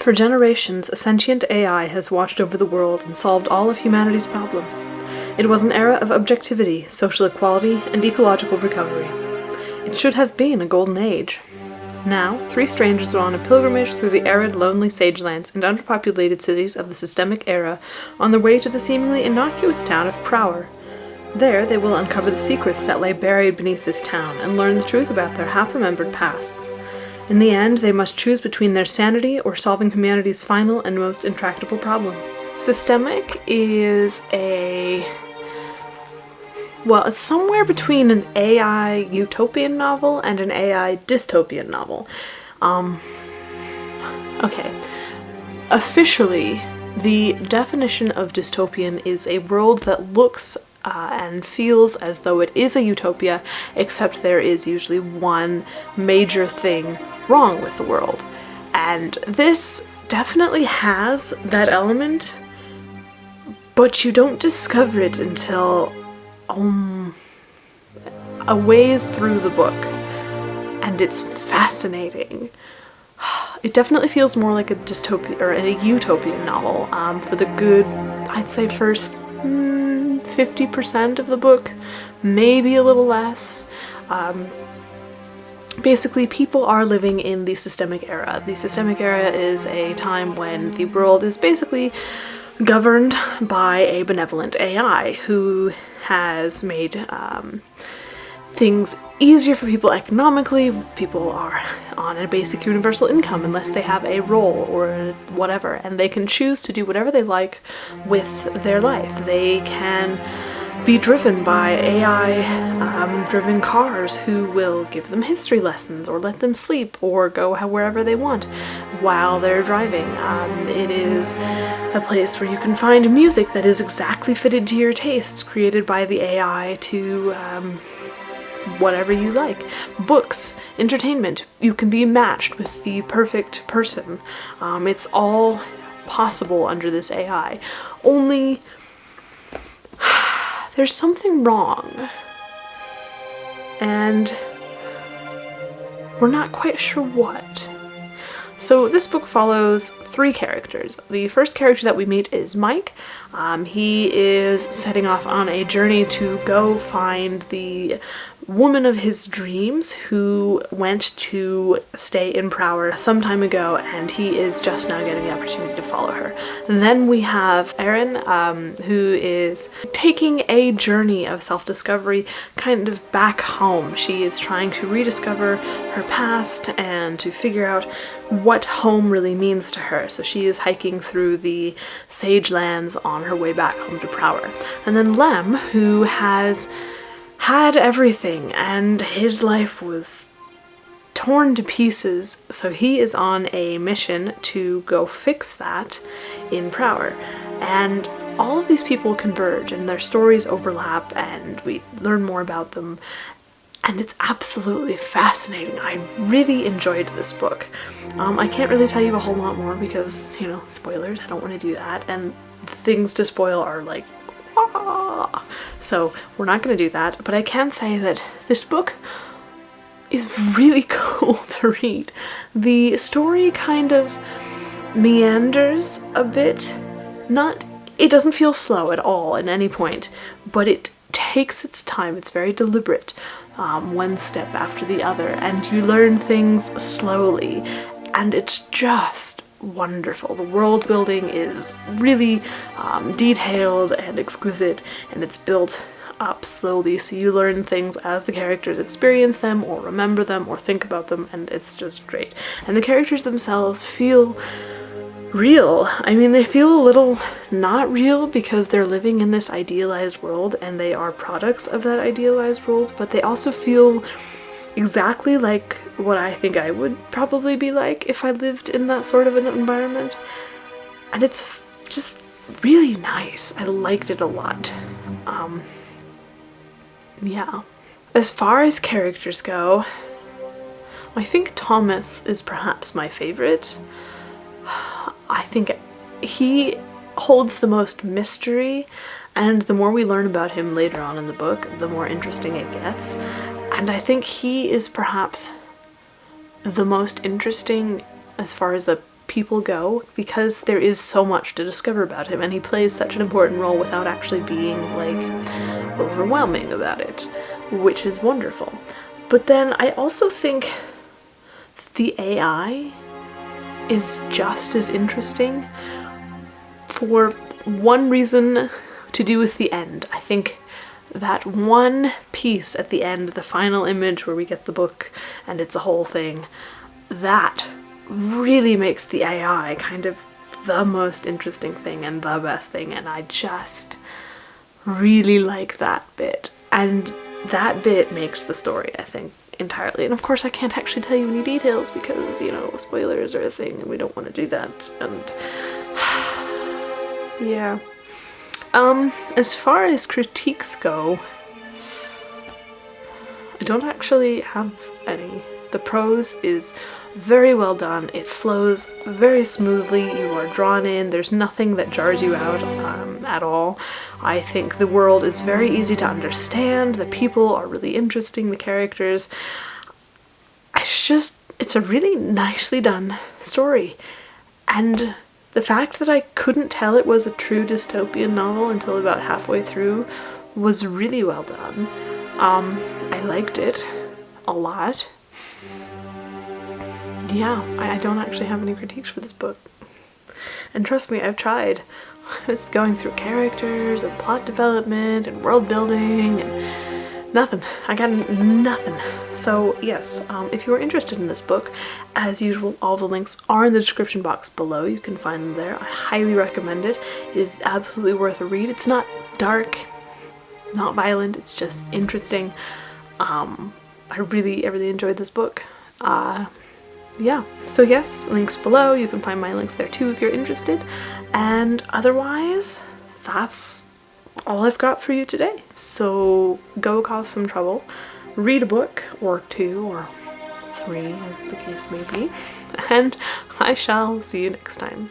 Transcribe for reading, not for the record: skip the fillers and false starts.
For generations, a sentient AI has watched over the world and solved all of humanity's problems. It was an era of objectivity, social equality, and ecological recovery. It should have been a golden age. Now, three strangers are on a pilgrimage through the arid, lonely sagelands and underpopulated cities of the systemic era on their way to the seemingly innocuous town of Prower. There, they will uncover the secrets that lay buried beneath this town and learn the truth about their half-remembered pasts. In the end, they must choose between their sanity or solving humanity's final and most intractable problem. Systemic is it's somewhere between an AI utopian novel and an AI dystopian novel. Okay. Officially, the definition of dystopian is a world that looks and feels as though it is a utopia, except there is usually one major thing wrong with the world. And this definitely has that element, but you don't discover it until a ways through the book, and it's fascinating. It definitely feels more like a dystopia or a utopian novel for the good, I'd say, first 50% of the book, maybe a little less. Basically, people are living in the systemic era. The systemic era is a time when the world is basically governed by a benevolent AI who has made things easier for people economically. People are on a basic universal income unless they have a role or whatever, and they can choose to do whatever they like with their life. They can be driven by AI-driven cars who will give them history lessons or let them sleep or go wherever they want while they're driving. It is a place where you can find music that is exactly fitted to your tastes, created by the AI to whatever you like. Books, entertainment, you can be matched with the perfect person. It's all possible under this AI. Only there's something wrong, and we're not quite sure what. So this book follows three characters. The first character that we meet is Mike. He is setting off on a journey to go find the woman of his dreams who went to stay in Prower some time ago, and he is just now getting the opportunity to follow her. And then we have Erin, who is taking a journey of self-discovery kind of back home. She is trying to rediscover her past and to figure out what home really means to her. So she is hiking through the sage lands on her way back home to Prower. And then Lem, who has had everything and his life was torn to pieces, so he is on a mission to go fix that in Prower. And all of these people converge and their stories overlap and we learn more about them, and it's absolutely fascinating. I really enjoyed this book. I can't really tell you a whole lot more because, spoilers, I don't want to do that, and things to spoil are like, so we're not going to do that, but I can say that this book is really cool to read. The story kind of meanders a bit. It doesn't feel slow at all at any point, but it takes its time. It's very deliberate, one step after the other, and you learn things slowly, and it's just wonderful. The world building is really detailed and exquisite, and it's built up slowly, so you learn things as the characters experience them or remember them or think about them, and it's just great. And the characters themselves feel real. I mean, they feel a little not real because they're living in this idealized world and they are products of that idealized world, but they also feel exactly like what I think I would probably be like if I lived in that sort of an environment. And it's just really nice. I liked it a lot. Yeah. As far as characters go, I think Thomas is perhaps my favorite. I think he holds the most mystery, and the more we learn about him later on in the book, the more interesting it gets. And I think he is perhaps the most interesting as far as the people go because there is so much to discover about him, and he plays such an important role without actually being like overwhelming about it, which is wonderful. But then I also think the AI is just as interesting for one reason to do with the end. I think that one piece at the end, the final image where we get the book and it's a whole thing, that really makes the AI kind of the most interesting thing and the best thing, and I just really like that bit. And that bit makes the story, I think, entirely. And of course I can't actually tell you any details because, you know, spoilers are a thing and we don't want to do that. And yeah. As far as critiques go, I don't actually have any. The prose is very well done. It flows very smoothly. You are drawn in. There's nothing that jars you out at all. I think the world is very easy to understand. The people are really interesting. The characters. It's a really nicely done story. And the fact that I couldn't tell it was a true dystopian novel until about halfway through was really well done. I liked it a lot. Yeah, I don't actually have any critiques for this book. And trust me, I've tried. I was going through characters and plot development and world building and nothing. I got nothing. So yes, if you are interested in this book, as usual, all the links are in the description box below. You can find them there. I highly recommend it. It is absolutely worth a read. It's not dark, not violent, it's just interesting. I really enjoyed this book. Yeah, so yes, links below. You can find my links there too if you're interested. And otherwise, that's all I've got for you today. So go cause some trouble, read a book or two or three as the case may be, and I shall see you next time.